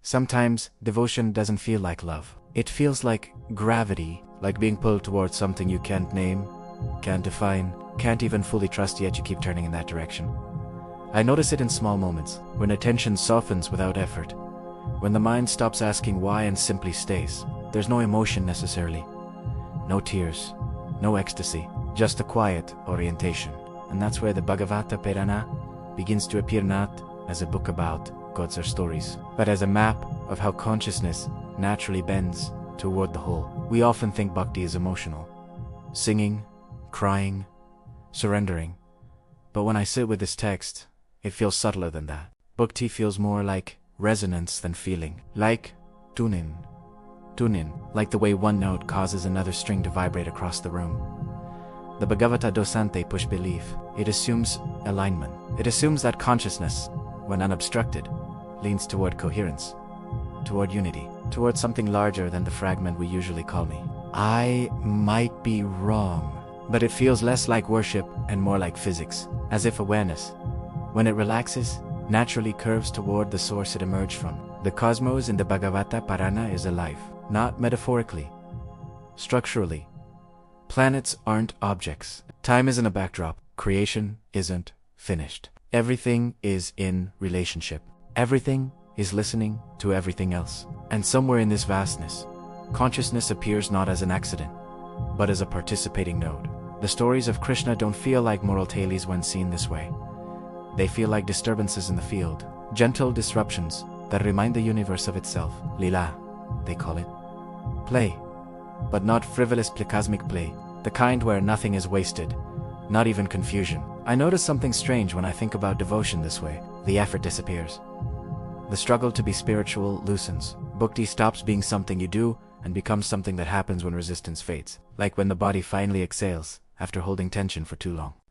Sometimes devotion doesn't feel like love. It feels like gravity, like being pulled towards something you can't name, can't define, can't even fully trust, yet you keep turning in that direction. I notice it in small moments, when attention softens without effort, when the mind stops asking why and simply stays. There's no emotion necessarily, no tears, no ecstasy, just a quiet orientation. And that's where the Bhagavata Purāṇa begins to appear, not as a book about gods or stories, but as a map of how consciousness naturally bends toward the whole. We often think Bhakti is emotional, singing, crying, surrendering. But when I sit with this text, it feels subtler than that. Bhakti feels more like resonance than feeling, like tune in, like the way one note causes another string to vibrate across the room. The Bhagavata doesn't push belief, it assumes alignment. It assumes that consciousness, when unobstructed, leans toward coherence, toward unity, toward something larger than the fragment we usually call me. I might be wrong, but it feels less like worship and more like physics, as if awareness, when it relaxes, naturally curves toward the source it emerged from. The cosmos in the Bhagavata Purāṇa is alive, not metaphorically, structurally. Planets aren't objects. Time isn't a backdrop. Creation isn't finished. Everything is in relationship. Everything is listening to everything else. And somewhere in this vastness, consciousness appears not as an accident, but as a participating node. The stories of Krishna don't feel like moral tales when seen this way. They feel like disturbances in the field, gentle disruptions that remind the universe of itself. Lila, they call it. Play, but not frivolous cosmic play, the kind where nothing is wasted, not even confusion. I notice something strange when I think about devotion this way. The effort disappears. The struggle to be spiritual loosens. Bhakti stops being something you do and becomes something that happens when resistance fades, like when the body finally exhales after holding tension for too long.